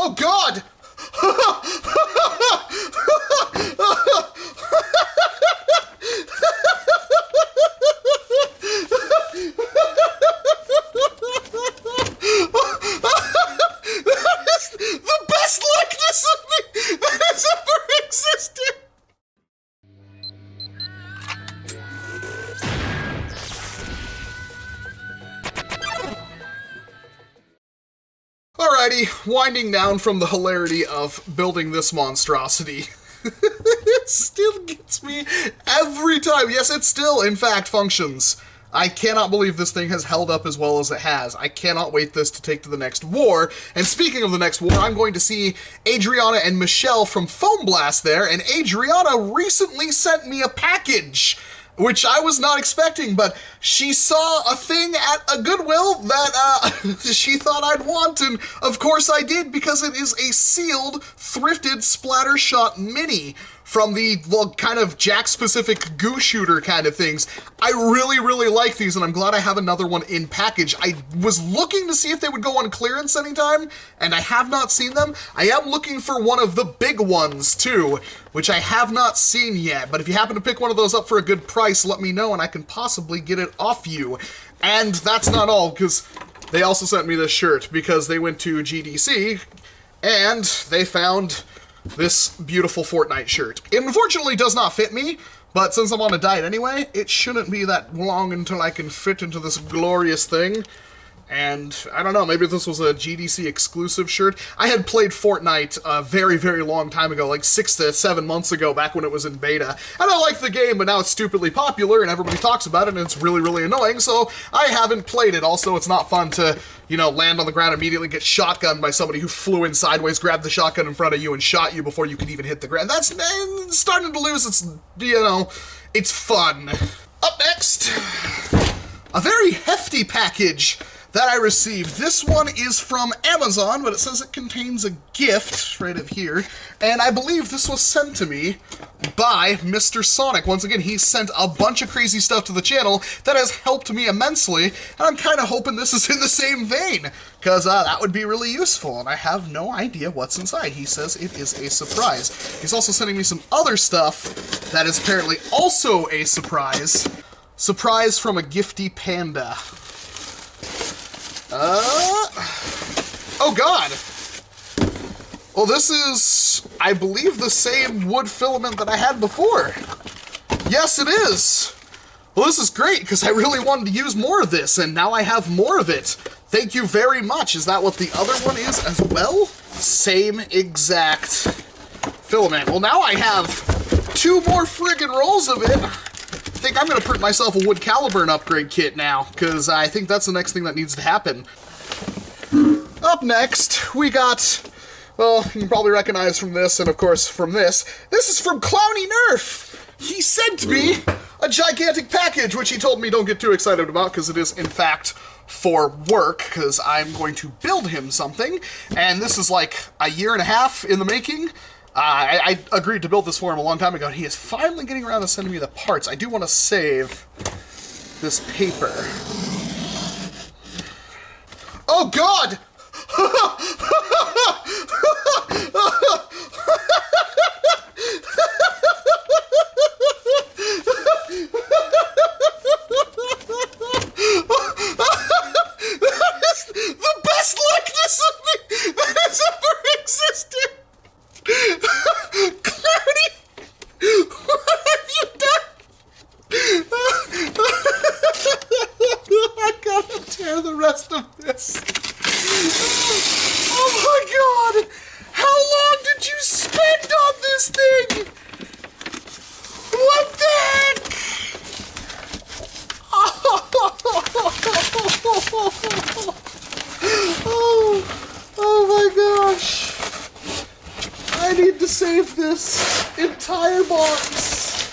Oh God! That is the best likeness of me that has ever existed! Alrighty, winding down from the hilarity of building this monstrosity. It still gets me every time. Yes, it still, in fact, functions. I cannot believe this thing has held up as well as it has. I cannot wait this to take to the next war. And speaking of the next war, I'm going to see Adriana and Michelle from Foam Blast there, and Adriana recently sent me a package, which I was not expecting, but she saw a thing at a Goodwill that she thought I'd want, and of course I did, because it is a sealed, thrifted Splattershot Mini from the, well, kind of Jack-specific goo shooter kind of things. I really, really like these, and I'm glad I have another one in package. I was looking to see if they would go on clearance anytime, and I have not seen them. I am looking for one of the big ones, too, which I have not seen yet, but if you happen to pick one of those up for a good price, let me know, and I can possibly get it off you. And that's not all, because they also sent me this shirt, because they went to GDC, and they found this beautiful Fortnite shirt. It unfortunately does not fit me, but since I'm on a diet anyway, it shouldn't be that long until I can fit into this glorious thing. And I don't know, maybe this was a GDC exclusive shirt. I had played Fortnite a very, very long time ago, like 6 to 7 months ago, back when it was in beta. And I liked the game, but now it's stupidly popular and everybody talks about it and it's really, really annoying, so I haven't played it. Also, it's not fun to, you know, land on the ground, immediately get shotgunned by somebody who flew in sideways, grabbed the shotgun in front of you, and shot you before you could even hit the ground. That's starting to lose its, you know, it's fun. Up next, a very hefty package that I received. This one is from Amazon, but it says it contains a gift right up here, and I believe this was sent to me by Mr. Sonic. Once again, he sent a bunch of crazy stuff to the channel that has helped me immensely, and I'm kind of hoping this is in the same vein, because that would be really useful, and I have no idea what's inside. He says it is a surprise. He's also sending me some other stuff that is apparently also a surprise. Surprise from a gifty panda. Oh God! Well, this is, I believe, the same wood filament that I had before. Yes, it is! Well, this is great, because I really wanted to use more of this, and now I have more of it. Thank you very much. Is that what the other one is as well? Same exact filament. Well, now I have 2 more friggin' rolls of it. I think I'm going to print myself a wood Caliburn upgrade kit now, because I think that's the next thing that needs to happen. Up next, we got, well, you can probably recognize from this, and of course from this. This is from Clowny Nerf! He sent me a gigantic package, which he told me don't get too excited about, because it is, in fact, for work, because I'm going to build him something, and this is like a year and a half in the making. I agreed to build this for him a long time ago, and he is finally getting around to sending me the parts. I do want to save this paper. Oh God! That is the best likeness of me that has ever existed! Clarity! What have you done? I gotta tear the rest of this. Oh my God! How long did you spend on this thing? What the heck? Oh my gosh. I need to save this entire box.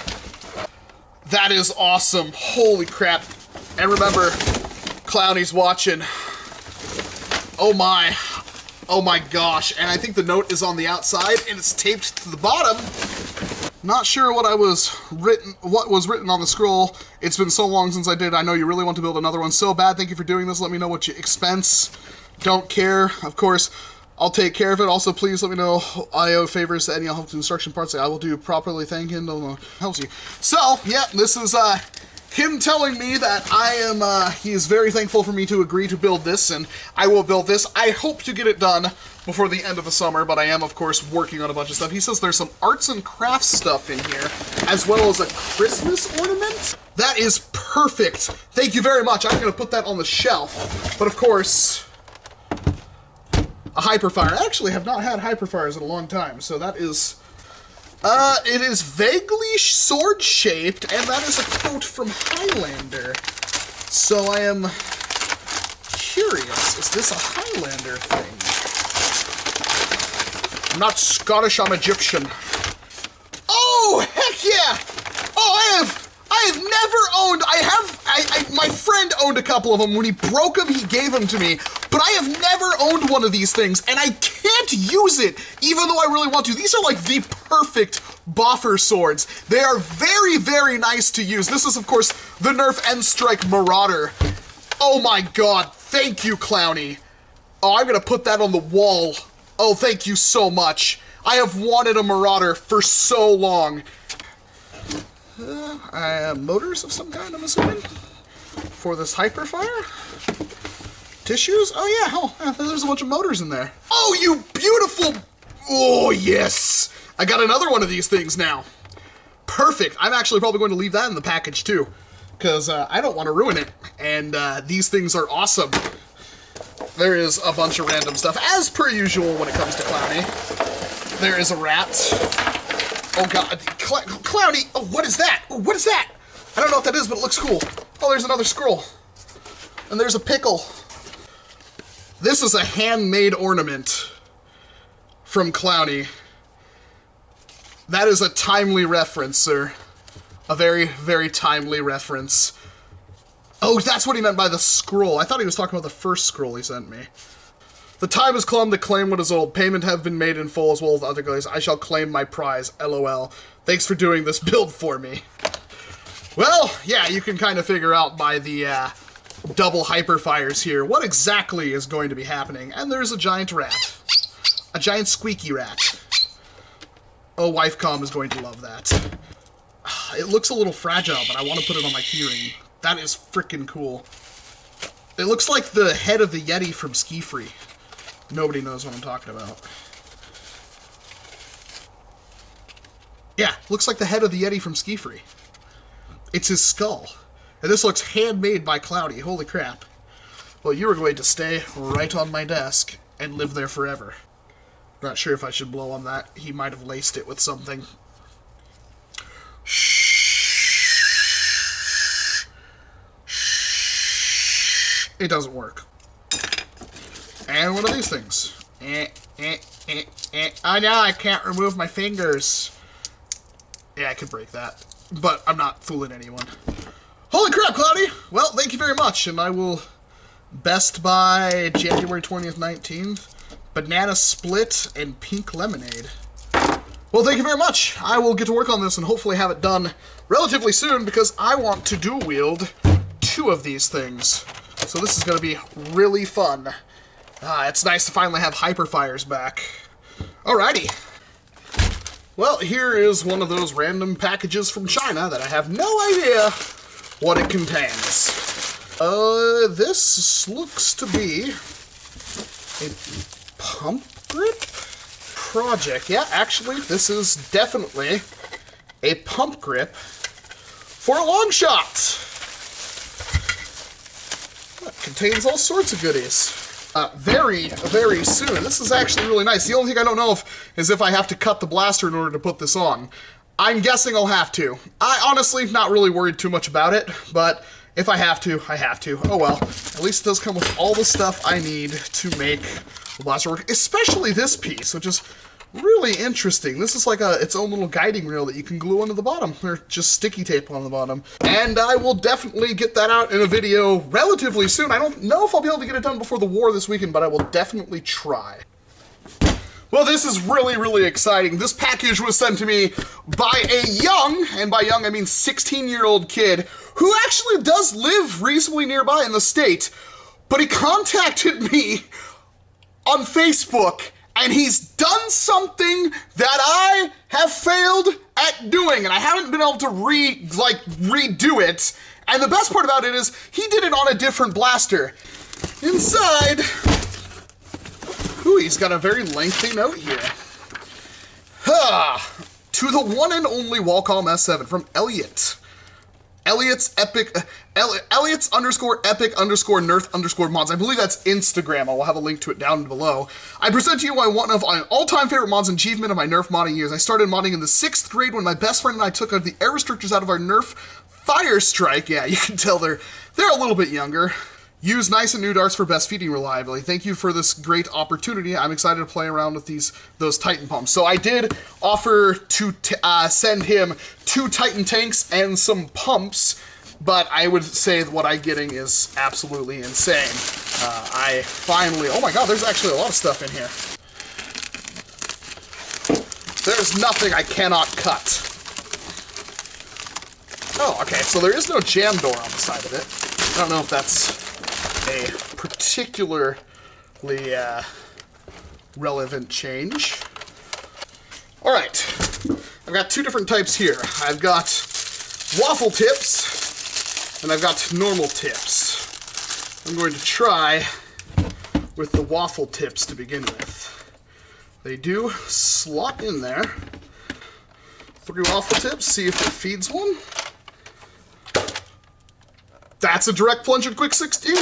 That is awesome. Holy crap. And remember, Clowny's watching. Oh my. Oh my gosh. And I think the note is on the outside and it's taped to the bottom. Not sure what was written on the scroll. It's been so long since I did. I know you really want to build another one so bad. Thank you for doing this. Let me know what you expense. Don't care. Of course, I'll take care of it. Also, please let me know IO favors any help construction parts that I will do properly. Thank you. No, helps you. So, yeah, this is him telling me that he is very thankful for me to agree to build this, and I will build this. I hope to get it done before the end of the summer, but I am, of course, working on a bunch of stuff. He says there's some arts and crafts stuff in here, as well as a Christmas ornament. That is perfect. Thank you very much. I'm going to put that on the shelf. But, of course, a hyperfire. I actually have not had hyperfires in a long time, so that is... it is vaguely sword-shaped, and that is a quote from Highlander. So I am curious, is this a Highlander thing? I'm not Scottish, I'm Egyptian. Oh, heck yeah! Oh, I have never owned, my friend owned a couple of them. When he broke them, he gave them to me. But I have never owned one of these things, and I can't use it, even though I really want to. These are like the perfect boffer swords. They are very, very nice to use. This is, of course, the Nerf S Strike Marauder. Oh my god, thank you, Clowny. Oh, I'm gonna put that on the wall. Oh, thank you so much. I have wanted a Marauder for so long. Motors of some kind, I'm assuming, for this hyperfire. Tissues? Oh yeah, there's a bunch of motors in there. Oh, you beautiful... Oh, yes! I got another one of these things now. Perfect. I'm actually probably going to leave that in the package too, because I don't want to ruin it, and these things are awesome. There is a bunch of random stuff, as per usual when it comes to Clowny. There is a rat. Oh god, Clowny! Oh, what is that? Oh, what is that? I don't know what that is, but it looks cool. Oh, there's another scroll. And there's a pickle. This is a handmade ornament from Clowny. That is a timely reference, sir. A very, very timely reference. Oh, that's what he meant by the scroll. I thought he was talking about the first scroll he sent me. The time has come to claim what is old. Payment have been made in full as well as other guys. I shall claim my prize. LOL. Thanks for doing this build for me. Well, yeah, you can kind of figure out by the double hyperfires here what exactly is going to be happening. And there's a giant rat. A giant squeaky rat. Oh, Wifecom is going to love that. It looks a little fragile, but I want to put it on my keyring. That is freaking cool. It looks like the head of the Yeti from Ski Free. Nobody knows what I'm talking about. Yeah, looks like the head of the Yeti from Ski Free. It's his skull. And this looks handmade by Cloudy. Holy crap. Well, you are going to stay right on my desk and live there forever. Not sure if I should blow on that. He might have laced it with something. Shh. It doesn't work. And what are these things? Oh no, I can't remove my fingers. Yeah, I could break that. But I'm not fooling anyone. Holy crap, Cloudy! Well, thank you very much, and I will Best Buy January 20th, 19th. Banana split and pink lemonade. Well, thank you very much. I will get to work on this and hopefully have it done relatively soon because I want to dual wield 2 of these things. So this is going to be really fun. It's nice to finally have hyperfires back. Alrighty. Well, here is one of those random packages from China that I have no idea what it contains. This looks to be a pump grip project. Yeah, actually, this is definitely a pump grip for a long shot. It contains all sorts of goodies. Very, very soon. This is actually really nice. The only thing I don't know is if I have to cut the blaster in order to put this on. I'm guessing I'll have to. I honestly not really worried too much about it, but if I have to, I have to. Oh well. At least it does come with all the stuff I need to make the blaster work, especially this piece, which is really interesting. This is like its own little guiding rail that you can glue onto the bottom, or just sticky tape on the bottom. And I will definitely get that out in a video relatively soon. I don't know if I'll be able to get it done before the war this weekend, but I will definitely try. Well, this is really, really exciting. This package was sent to me by a young, and by young I mean 16-year-old kid, who actually does live reasonably nearby in the state, but he contacted me on Facebook, and he's done something that I have failed at doing, and I haven't been able to redo it. And the best part about it is he did it on a different blaster. Inside, ooh, he's got a very lengthy note here. To the one and only Walcom S7 from Elliot. Elliot's underscore epic underscore nerf underscore mods. I believe that's Instagram. I will have a link to it down below. I present to you one of my all-time favorite mods and achievement of my Nerf modding years. I started modding in the 6th grade when my best friend and I took the air restrictors out of our Nerf Fire Strike. Yeah, you can tell they're a little bit younger. Use nice and new darts for best feeding reliability. Thank you for this great opportunity. I'm excited to play around with those Titan pumps. So I did offer to send him 2 Titan tanks and some pumps, but I would say what I'm getting is absolutely insane. I finally, oh my god, there's actually a lot of stuff in here. There's nothing I cannot cut. Oh, okay, so there is no jam door on the side of it. I don't know if that's a particularly relevant change. Alright, I've got 2 different types here. I've got waffle tips, and I've got normal tips. I'm going to try with the waffle tips to begin with. They do slot in there. 3 waffle tips, see if it feeds one. That's a direct plunge at quick 16.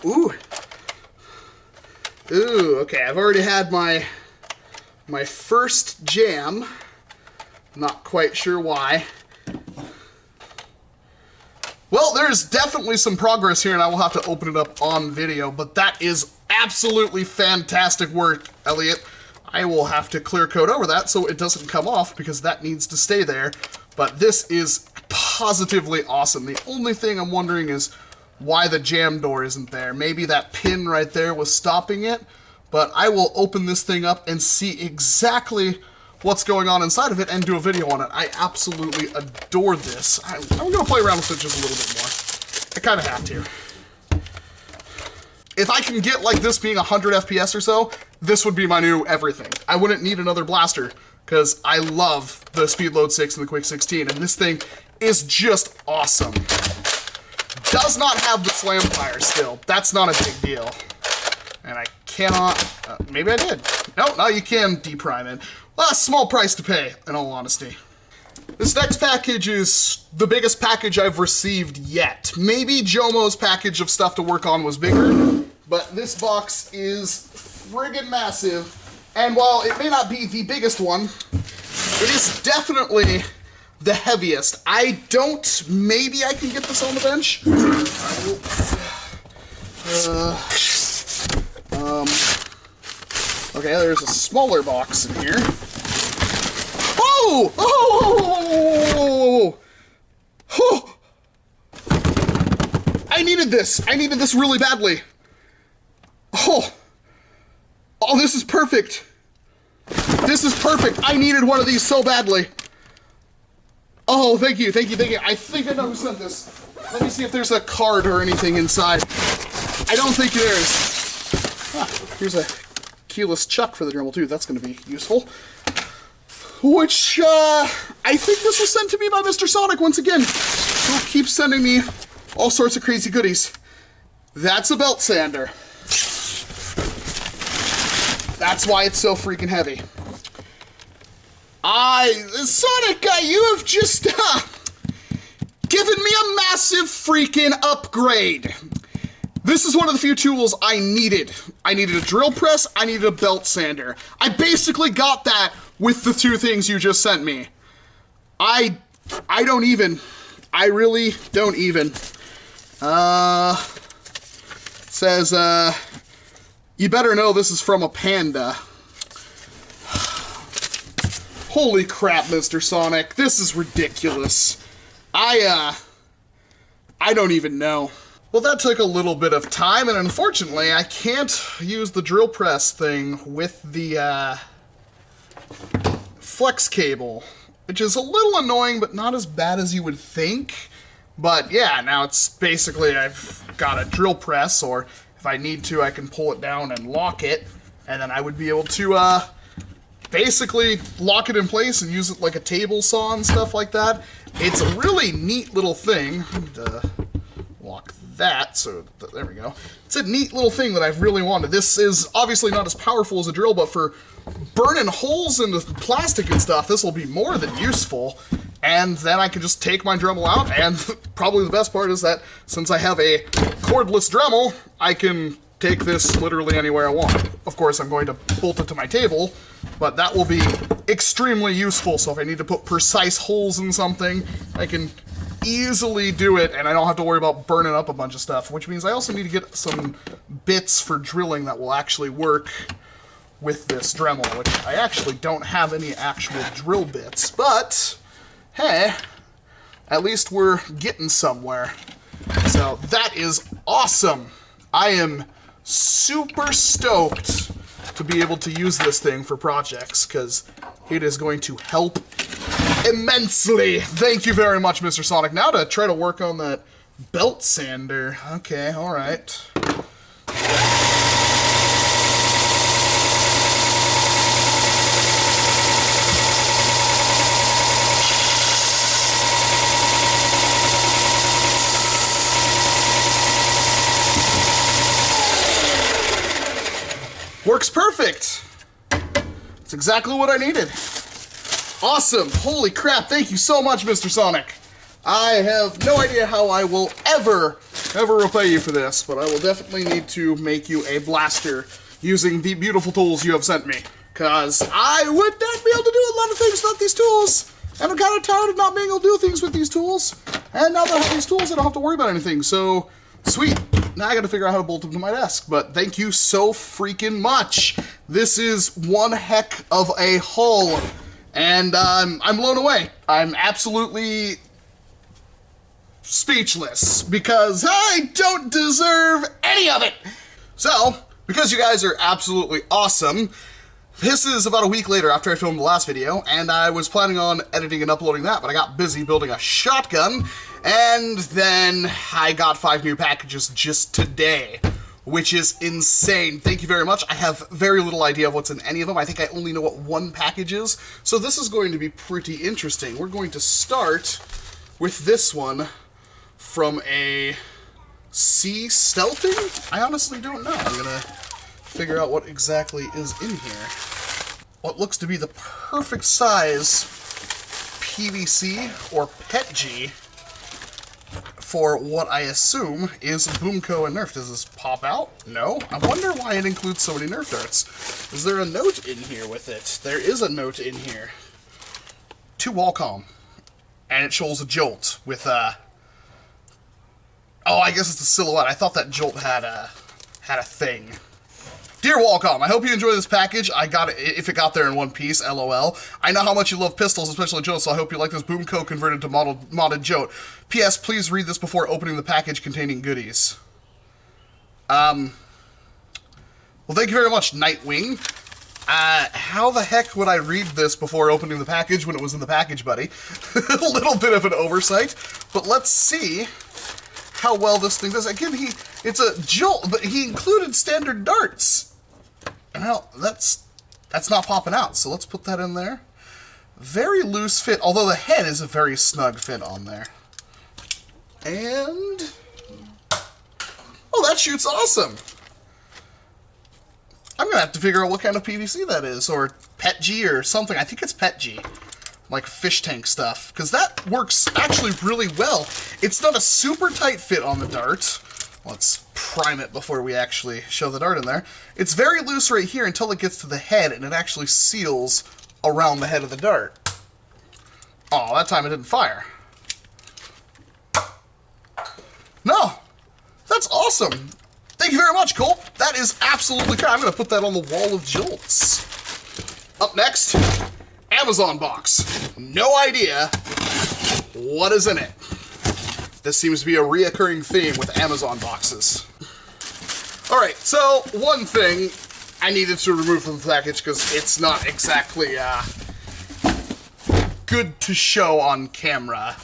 Ooh. Ooh, okay, I've already had my first jam. Not quite sure why. Well, there's definitely some progress here, and I will have to open it up on video, but that is absolutely fantastic work, Elliot. I will have to clear coat over that so it doesn't come off, because that needs to stay there. But this is positively awesome. The only thing I'm wondering is why the jam door isn't there. Maybe that pin right there was stopping it, but I will open this thing up and see exactly what's going on inside of it and do a video on it. I absolutely adore this. I'm going to play around with it just a little bit more. I kind of have to. If I can get like this being 100 FPS or so, this would be my new everything. I wouldn't need another blaster, because I love the Speed Load 6 and the Quick 16, and this thing is just awesome. Does not have the slam fire still. That's not a big deal. And I cannot, maybe I did. No, you can deprime it. Well, a small price to pay, in all honesty. This next package is the biggest package I've received yet. Maybe Jomo's package of stuff to work on was bigger, but this box is friggin' massive. And while it may not be the biggest one, it is definitely the heaviest. Maybe I can get this on the bench. Okay, there's a smaller box in here. Oh! I needed this. I needed this really badly. Oh, this is perfect. This is perfect. I needed one of these so badly. Oh, thank you. I think I know who sent this. Let me see if there's a card or anything inside. I don't think there is. Here's a keyless chuck for the Dremel too. That's going to be useful. Which, I think this was sent to me by Mr. Sonic once again, who keeps sending me all sorts of crazy goodies. That's a belt sander. That's why it's so freaking heavy. Sonic guy, you have just given me a massive freaking upgrade. This is one of the few tools I needed. I needed a drill press, I needed a belt sander. I basically got that with the 2 things you just sent me. I really don't even. It says, you better know this is from a panda. Holy crap, Mr. Sonic, this is ridiculous. I don't even know. Well, that took a little bit of time, and unfortunately, I can't use the drill press thing with the, flex cable, which is a little annoying, but not as bad as you would think. But yeah, now it's basically I've got a drill press, or If I need to, I can pull it down and lock it, and then I would be able to basically lock it in place and use it like a table saw and stuff like that. It's a really neat little thing. Lock that, so there we go. It's a neat little thing that I've really wanted. This is obviously not as powerful as a drill, but for burning holes into plastic and stuff, this will be more than useful. And then I can just take my Dremel out, and probably the best part is that since I have a cordless Dremel, I can take this literally anywhere I want. Of course, I'm going to bolt it to my table, but that will be extremely useful. So if I need to put precise holes in something, I can easily do it, and I don't have to worry about burning up a bunch of stuff, which means I also need to get some bits for drilling that will actually work with this Dremel, which I actually don't have any actual drill bits, but hey, at least we're getting somewhere. So that is awesome. I am super stoked to be able to use this thing for projects, because it is going to help immensely. Thank you very much, Mr. Sonic. Now to try to work on that belt sander. Okay, all right. Works perfect. That's exactly what I needed. Awesome. Holy crap. Thank you so much, Mr. Sonic. I have no idea how I will ever repay you for this, but I will definitely need to make you a blaster using the beautiful tools you have sent me, because I would not be able to do a lot of things without these tools, and I'm kind of tired of not being able to do things with these tools, and now that I have these tools, I don't have to worry about anything, so sweet. Now I gotta figure out how to bolt them to my desk, but thank you so freaking much. This is one heck of a haul, and I'm blown away. I'm absolutely speechless, because I don't deserve any of it. So, because you guys are absolutely awesome, this is about a week later after I filmed the last video, and I was planning on editing and uploading that, but I got busy building a shotgun, and then I got 5 new packages just today, which is insane. Thank you very much. I have very little idea of what's in any of them. I think I only know what one package is, so this is going to be pretty interesting. We're going to start with this one from a Stealthy? I honestly don't know. I'm gonna figure out what exactly is in here. What looks to be the perfect size PVC or PETG for what I assume is Boomco and Nerf. Does this pop out? No. I wonder why it includes so many Nerf darts. Is there a note in here with it? There is a note in here. To Walcom. And it shows a Jolt with oh, I guess it's a silhouette. I thought that Jolt had a thing. Dear Walcom, I hope you enjoy this package. I got it if it got there in one piece, LOL. I know how much you love pistols, especially Jolt, so I hope you like this Boomco converted to modded Jolt. P.S. Please read this before opening the package containing goodies. Well, thank you very much, Nightwing. How the heck would I read this before opening the package when it was in the package, buddy? A little bit of an oversight, but let's see how well this thing does. Again, it's a Jolt, but he included standard darts. Well, that's not popping out, so let's put that in there. Very loose fit, although the head is a very snug fit on there. And oh, that shoots awesome. I'm gonna have to figure out what kind of PVC that is, or PETG or something. I think it's PETG. Like fish tank stuff, because that works actually really well. It's not a super tight fit on the dart. Let's prime it before we actually show the dart in there. It's very loose right here until it gets to the head, and it actually seals around the head of the dart. Oh, that time it didn't fire. No, that's awesome. Thank you very much, Cole. That is absolutely great. I'm going to put that on the wall of Jolts. Up next, Amazon box. No idea what is in it. This seems to be a reoccurring theme with Amazon boxes. Alright, so one thing I needed to remove from the package because it's not exactly good to show on camera.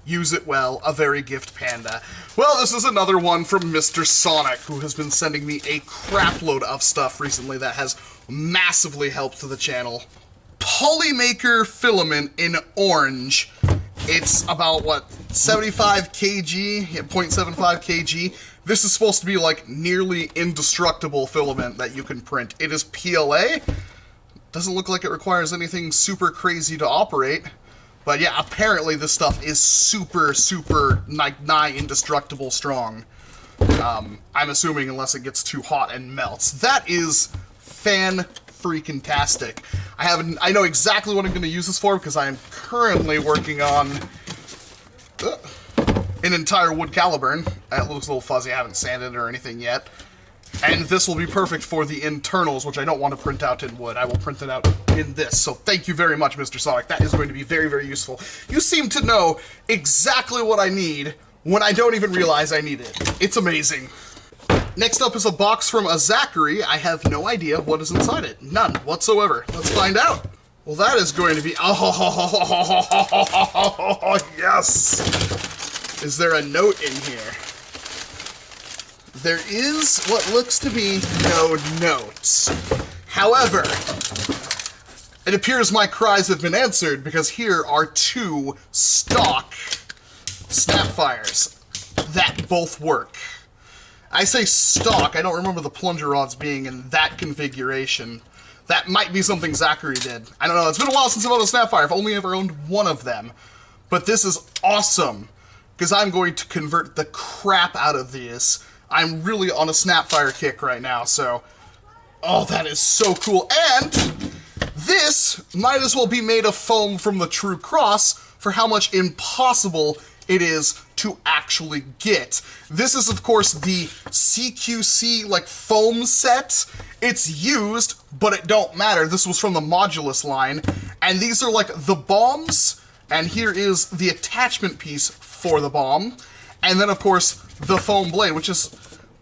Use it well, a very gift panda. Well, this is another one from Mr. Sonic, who has been sending me a crapload of stuff recently that has massively helped the channel. Polymaker filament in orange. It's about, what, 75 kg? Yeah, 0.75 kg. This is supposed to be, like, nearly indestructible filament that you can print. It is PLA. Doesn't look like it requires anything super crazy to operate. But yeah, apparently this stuff is super, super, like, nigh indestructible strong. I'm assuming unless it gets too hot and melts. That is fan-freaking-tastic. I know exactly what I'm going to use this for because I am currently working on an entire wood caliburn. It looks a little fuzzy, I haven't sanded it or anything yet. And this will be perfect for the internals, which I don't want to print out in wood. I will print it out in this. So thank you very much, Mr. Sonic. That is going to be very, very useful. You seem to know exactly what I need when I don't even realize I need it. It's amazing. Next up is a box from a Xectre. I have no idea what is inside it. None whatsoever. Let's find out. Well, that is going to be... Oh, yes! Is there a note in here? There is what looks to be no notes. However, it appears my cries have been answered because here are 2 stock Snapfires that both work. I say stock, I don't remember the plunger rods being in that configuration. That might be something Xectre did. I don't know, it's been a while since I've owned a Snapfire. I've only ever owned one of them. But this is awesome, because I'm going to convert the crap out of these. I'm really on a Snapfire kick right now, so... Oh, that is so cool. And this might as well be made of foam from the True Cross for how much impossible it is to actually get. This is, of course, the CQC, like, foam set. It's used, but it don't matter. This was from the Modulus line. And these are, like, the bombs, and here is the attachment piece for the bomb. And then, of course, the foam blade, which is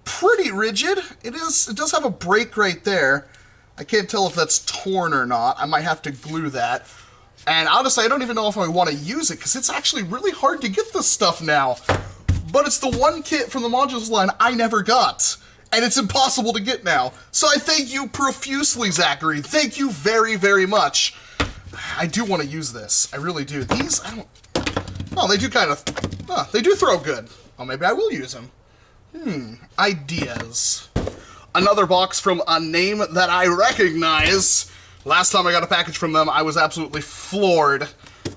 pretty rigid. It does have a break right there. I can't tell if that's torn or not. I might have to glue that. And honestly, I don't even know if I want to use it, because it's actually really hard to get this stuff now. But it's the one kit from the Modulus line I never got. And it's impossible to get now. So I thank you profusely, Xectre. Thank you very, very much. I do want to use this. I really do. These, I don't... Oh, they do kind of... Oh, they do throw good. Oh, maybe I will use them. Ideas. Another box from a name that I recognize. Last time I got a package from them, I was absolutely floored.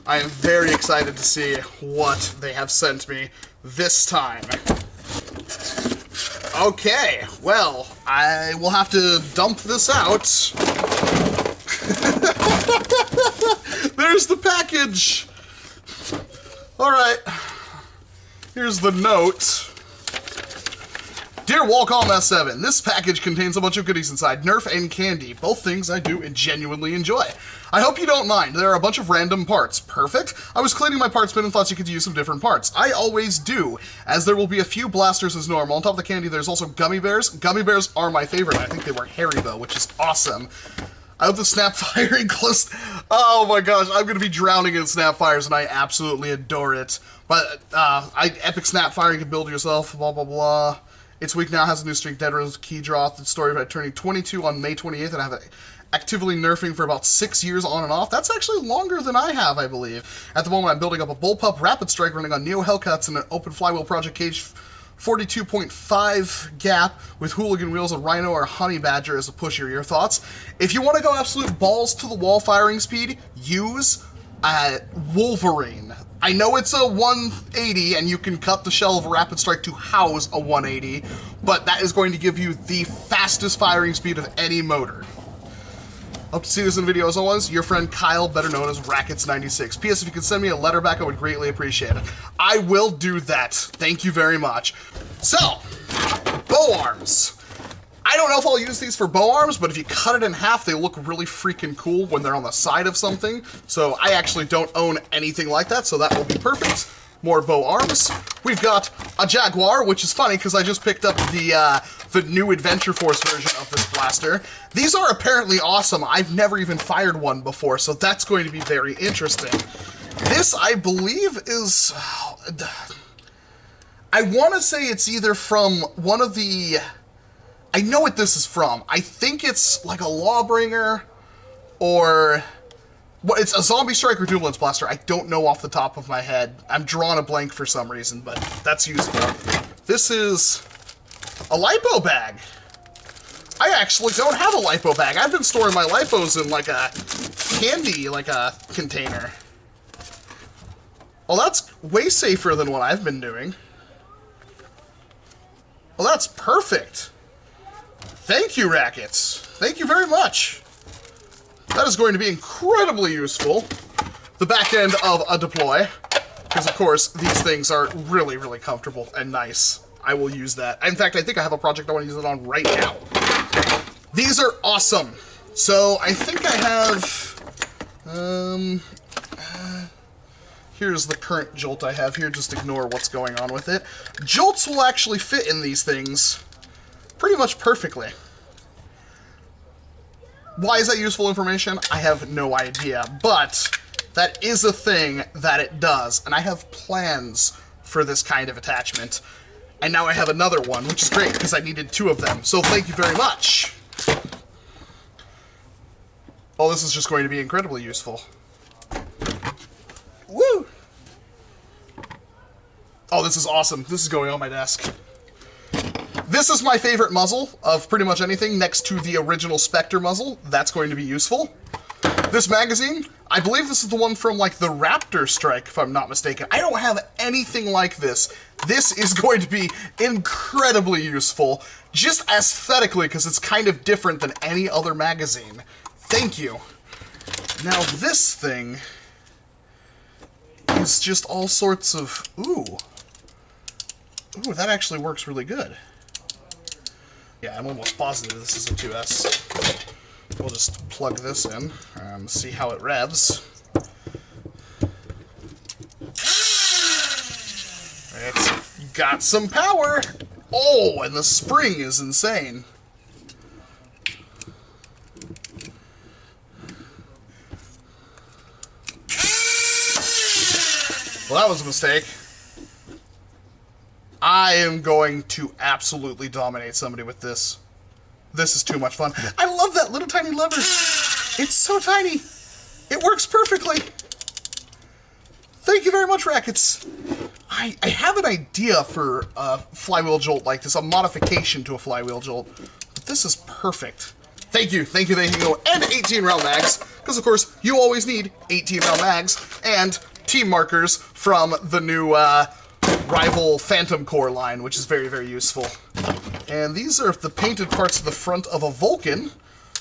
I am very excited to see what they have sent me this time. Okay, well, I will have to dump this out. There's the package. All right, here's the note. Dear Walcom S7, this package contains a bunch of goodies inside, Nerf and candy, both things I do genuinely enjoy. I hope you don't mind, there are a bunch of random parts. Perfect. I was cleaning my parts bin and thought you could use some different parts. I always do, as there will be a few blasters as normal. On top of the candy, there's also gummy bears. Gummy bears are my favorite. I think they were Haribo, which is awesome. I hope the Snapfire close. Oh my gosh, I'm going to be drowning in Snapfires, and I absolutely adore it. But, Epic Snapfire you can build yourself, blah, blah, blah. Its week now has a new streak, Dead Rose key draw. The story about turning 22 on May 28th, and I have it actively nerfing for about 6 years on and off. That's actually longer than I have, I believe. At the moment, I'm building up a Bullpup Rapid Strike running on Neo Hellcats and an open flywheel project cage 42.5 gap with hooligan wheels, a Rhino or a Honey Badger as a pusher. Your thoughts? If you want to go absolute balls to the wall firing speed, use Wolverine. I know it's a 180 and you can cut the shell of a Rapid Strike to house a 180, but that is going to give you the fastest firing speed of any motor. Hope to see this in the video as always. Your friend Kyle, better known as Rackets96. P.S. If you could send me a letter back, I would greatly appreciate it. I will do that. Thank you very much. So, bow arms. I don't know if I'll use these for bow arms, but if you cut it in half, they look really freaking cool when they're on the side of something. So I actually don't own anything like that, so that will be perfect. More bow arms. We've got a Jaguar, which is funny because I just picked up the new Adventure Force version of this blaster. These are apparently awesome. I've never even fired one before, so that's going to be very interesting. This, I believe, is... I want to say it's either from one of the... I know what this is from. I think it's like a Lawbringer or... Well, it's a Zombie Strike or Dual Lens Blaster. I don't know off the top of my head. I'm drawing a blank for some reason, but that's useful. This is a lipo bag. I actually don't have a lipo bag. I've been storing my lipos in like a candy, like a container. Well, that's way safer than what I've been doing. Well, that's perfect. Thank you, Rackets. Thank you very much. That is going to be incredibly useful. The back end of a deploy. Because, of course, these things are really, really comfortable and nice. I will use that. In fact, I think I have a project I want to use it on right now. These are awesome. So, I think I have... here's the current Jolt I have here. Just ignore what's going on with it. Jolts will actually fit in these things pretty much perfectly. Why is that useful information? I have no idea, but that is a thing that it does, and I have plans for this kind of attachment. And now I have another one, which is great, because I needed 2 of them, so thank you very much! Oh, this is just going to be incredibly useful. Woo! Oh, this is awesome. This is going on my desk. This is my favorite muzzle of pretty much anything next to the original Spectre muzzle. That's going to be useful. This magazine, I believe this is the one from, like, the Raptor Strike, if I'm not mistaken. I don't have anything like this. This is going to be incredibly useful, just aesthetically, because it's kind of different than any other magazine. Thank you. Now, this thing is just all sorts of... Ooh, that actually works really good. Yeah, I'm almost positive this is a 2S. We'll just plug this in and see how it revs. It's got some power! Oh, and the spring is insane. Well, that was a mistake. I am going to absolutely dominate somebody with this. This is too much fun. I love that little tiny lever. It's so tiny. It works perfectly. Thank you very much, Rackets. I have an idea for a flywheel jolt like this, a modification to a flywheel jolt. But this is perfect. Thank you, thank you, thank you. And 18 round mags, because of course you always need 18 round mags and team markers from the new rival Phantom Core line, which is very, very useful. And these are the painted parts of the front of a Vulcan.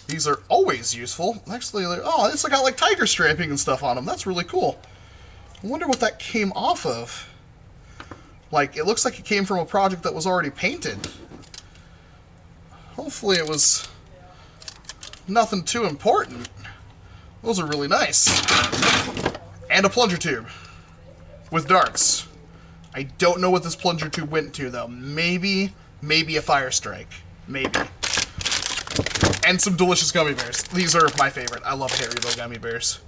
These are always useful. Actually, oh, it's got like tiger strapping and stuff on them. That's really cool. I wonder what that came off of. Like, it looks like it came from a project that was already painted. Hopefully it was nothing too important. Those are really nice. And a plunger tube with darts. I don't know what this plunger tube went to, though. Maybe a fire strike. Maybe. And some delicious gummy bears. These are my favorite. I love Haribo gummy bears.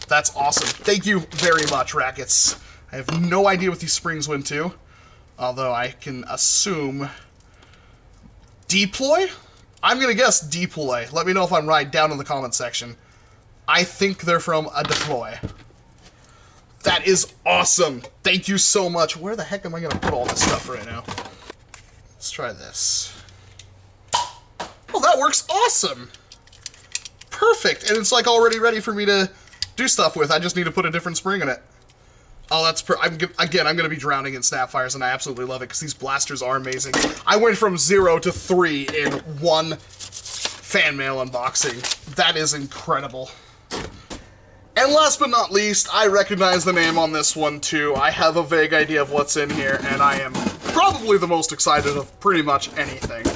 That's awesome. Thank you very much, Rackets. I have no idea what these springs went to, although I can assume deploy? I'm going to guess deploy. Let me know if I'm right down in the comment section. I think they're from a deploy. That is awesome. Thank you so much. Where the heck am I going to put all this stuff right now? Let's try this. Oh, that works awesome. Perfect. And it's like already ready for me to do stuff with. I just need to put a different spring in it. Oh, that's again, I'm going to be drowning in Snapfires, and I absolutely love it because these blasters are amazing. I went from 0 to 3 in one fan mail unboxing. That is incredible. And last but not least, I recognize the name on this one too. I have a vague idea of what's in here, and I am probably the most excited of pretty much anything.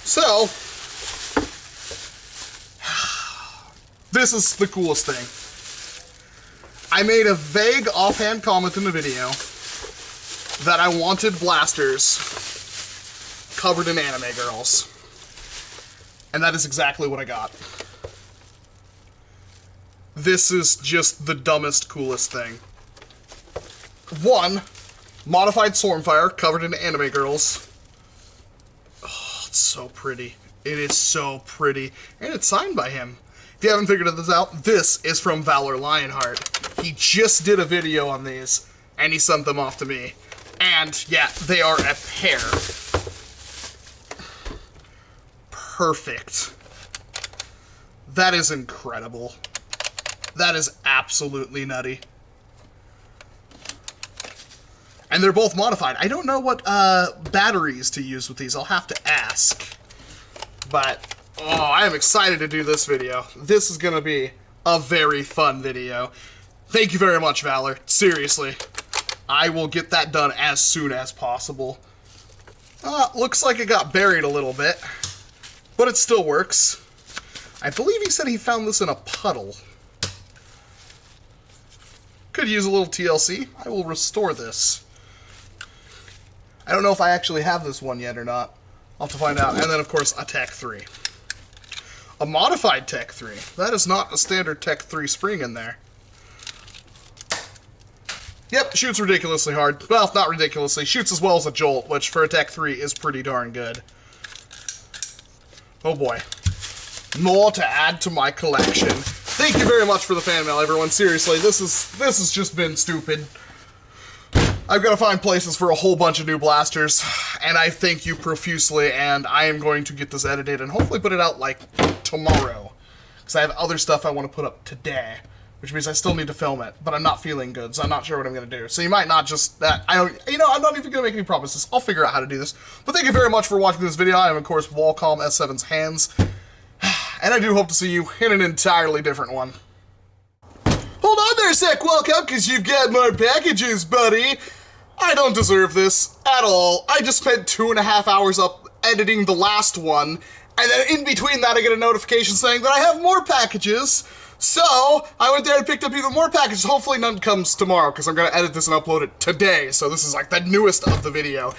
So, this is the coolest thing. I made a vague offhand comment in the video that I wanted blasters covered in anime girls. And that is exactly what I got. This is just the dumbest, coolest thing. One, modified Stormfire covered in anime girls. Oh, it's so pretty. It is so pretty. And it's signed by him. If you haven't figured this out, this is from Valor Lionheart. He just did a video on these, and he sent them off to me. And, yeah, they are a pair. Perfect. That is incredible. That is absolutely nutty. And they're both modified. I don't know what batteries to use with these. I'll have to ask. But, oh, I am excited to do this video. This is going to be a very fun video. Thank you very much, Valor. Seriously. I will get that done as soon as possible. Looks like it got buried a little bit. But it still works. I believe he said he found this in a puddle. Could use a little TLC. I will restore this. I don't know if I actually have this one yet or not. I'll have to find out. And then, of course, a Tech 3. A modified Tech 3. That is not a standard Tech 3 spring in there. Yep, shoots ridiculously hard. Well, not ridiculously. Shoots as well as a Jolt, which for a Tech 3 is pretty darn good. Oh boy. More to add to my collection. Thank you very much for the fan mail, everyone. Seriously, this has just been stupid. I've got to find places for a whole bunch of new blasters, and I thank you profusely, and I am going to get this edited and hopefully put it out, like, tomorrow. Because I have other stuff I want to put up today, which means I still need to film it, but I'm not feeling good, so I'm not sure what I'm going to do. So you might not just, I'm not even going to make any promises. I'll figure out how to do this. But thank you very much for watching this video. I am, of course, Walcom S7's hands. And I do hope to see you in an entirely different one. Hold on there a sec, Welcome, because you've got more packages, buddy. I don't deserve this at all. I just spent 2.5 hours up editing the last one, and then in between that I get a notification saying that I have more packages. So, I went there and picked up even more packages. Hopefully none comes tomorrow, because I'm going to edit this and upload it today. So this is like the newest of the video.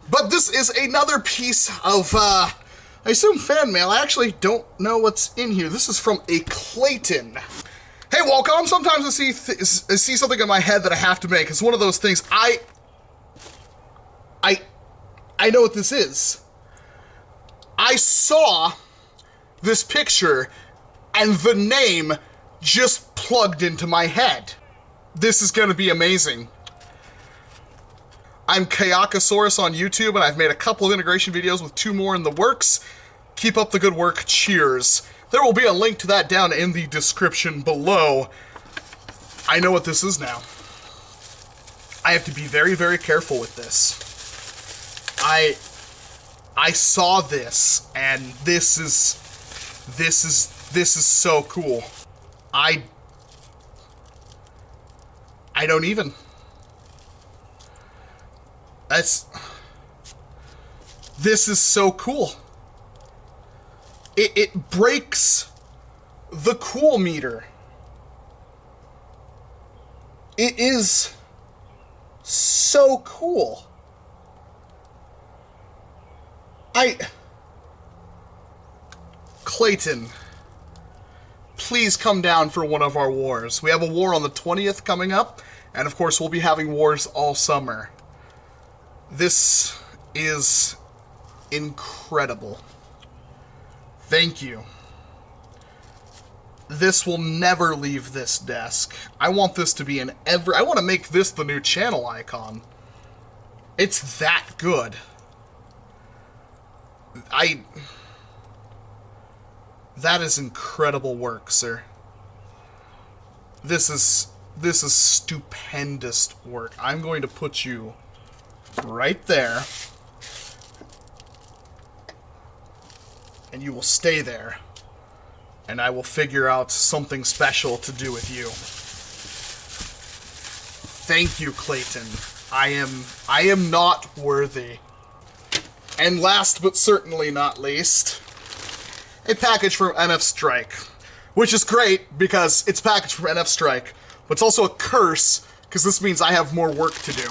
But this is another piece of, I assume fan mail. I actually don't know what's in here. This is from a Clayton. Hey, Walcom, sometimes I see something in my head that I have to make. It's one of those things. I know what this is. I saw this picture, and the name just plugged into my head. This is gonna be amazing. I'm Kayako Soros on YouTube, and I've made a couple of integration videos with 2 more in the works. Keep up the good work. Cheers. There will be a link to that down in the description below. I know what this is now. I have to be very, very careful with this. I saw this, and this is so cool. I don't even. This is so cool. It breaks the cool meter. It is so cool. Clayton, please come down for one of our wars. We have a war on the 20th coming up, and of course we'll be having wars all summer. This is incredible. Thank you. This will never leave this desk. I want this to be in every... I want to make this the new channel icon. It's that good. That is incredible work, sir. This is stupendous work. I'm going to put you right there. And you will stay there. And I will figure out something special to do with you. Thank you, Clayton. I am not worthy. And last but certainly not least, a package from NF Strike. Which is great, because it's a package from NF Strike, but it's also a curse, because this means I have more work to do.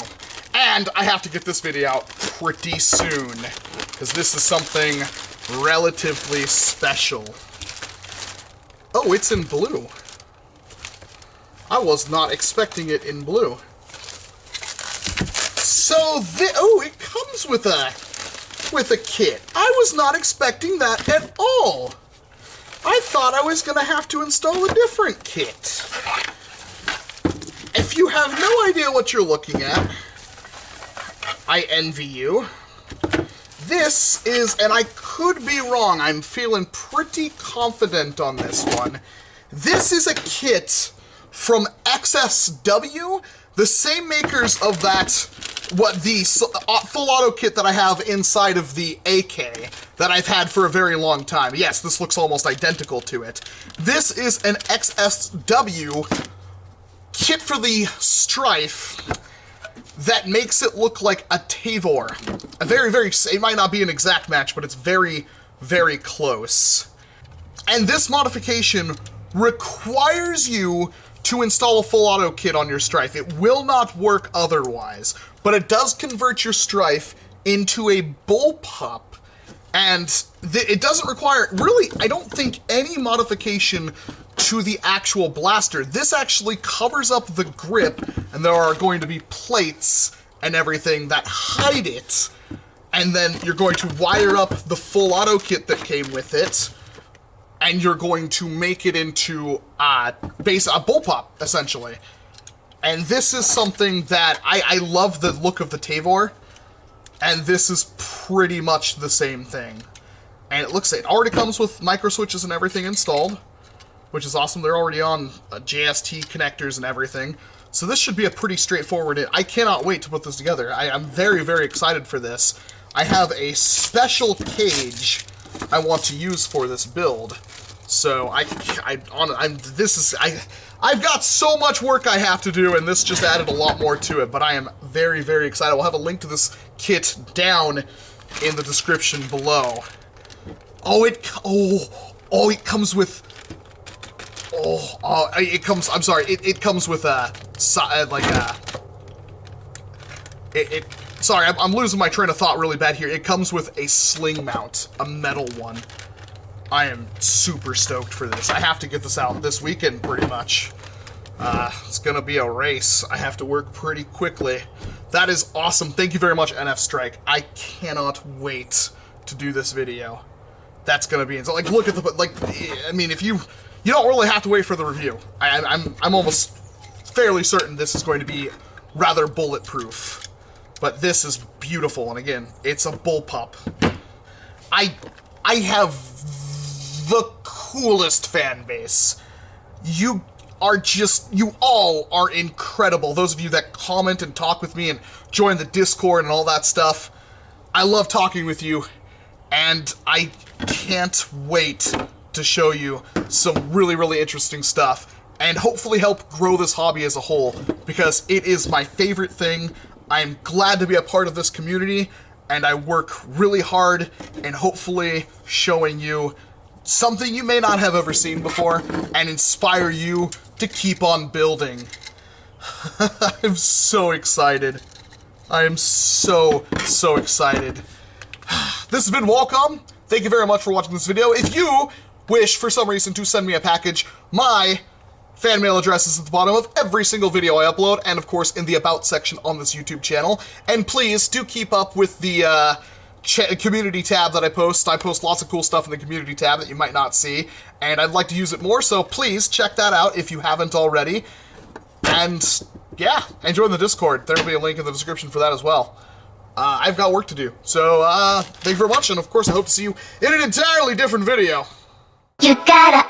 And I have to get this video out pretty soon, because this is something relatively special. Oh, it's in blue. I was not expecting it in blue. So, oh, it comes with a kit. I was not expecting that at all. I thought I was going to have to install a different kit. If you have no idea what you're looking at, I envy you. This is, and I could be wrong, I'm feeling pretty confident on this one. This is a kit from XSW, the same makers of that, the full auto kit that I have inside of the AK that I've had for a very long time. Yes, this looks almost identical to it. This is an XSW kit for the Strife that makes it look like a Tavor. A very, it might not be an exact match, but it's very, very close. And this modification requires you to install a full auto kit on your Strife. It will not work otherwise, but it does convert your Strife into a bullpup, and it doesn't require, really, I don't think, any modification to the actual blaster. This actually covers up the grip, and there are going to be plates and everything that hide it, and then you're going to wire up the full auto kit that came with it, and you're going to make it into a bullpup, essentially. And this is something that I love the look of the Tavor, and this is pretty much the same thing. And it looks, it already comes with micro switches and everything installed, which is awesome. They're already on JST connectors and everything. So this should be a pretty straightforward. I cannot wait to put this together. I'm very, very excited for this. I have a special cage I want to use for this build. So I've got so much work I have to do, and this just added a lot more to it, but I am very, very excited. We'll have a link to this kit down in the description below. Oh, it comes with, I'm sorry, it comes with sorry, I'm losing my train of thought really bad here. It comes with a sling mount, a metal one. I am super stoked for this. I have to get this out this weekend, pretty much. It's gonna be a race. I have to work pretty quickly. That is awesome. Thank you very much, NF Strike. I cannot wait to do this video. That's gonna be insane. Like, look at the, like, I mean, if you don't really have to wait for the review. I'm almost fairly certain this is going to be rather bulletproof. But this is beautiful, and again, it's a bullpup. I have the coolest fan base. You all are incredible. Those of you that comment and talk with me and join the Discord and all that stuff, I love talking with you, and I can't wait to show you some really, really interesting stuff, and hopefully help grow this hobby as a whole, because it is my favorite thing. I'm glad to be a part of this community, and I work really hard and hopefully showing you something you may not have ever seen before and inspire you to keep on building. I'm so excited. I am so excited. This has been Walcom. Thank you very much for watching this video. If you wish, for some reason, to send me a package, my fan mail address is at the bottom of every single video I upload, and of course in the About section on this YouTube channel. And please do keep up with the community tab that I post. I post lots of cool stuff in the community tab that you might not see, and I'd like to use it more, so please check that out if you haven't already. And yeah, and join the Discord. There'll be a link in the description for that as well. I've got work to do, so thank you very much, and of course I hope to see you in an entirely different video. You gotta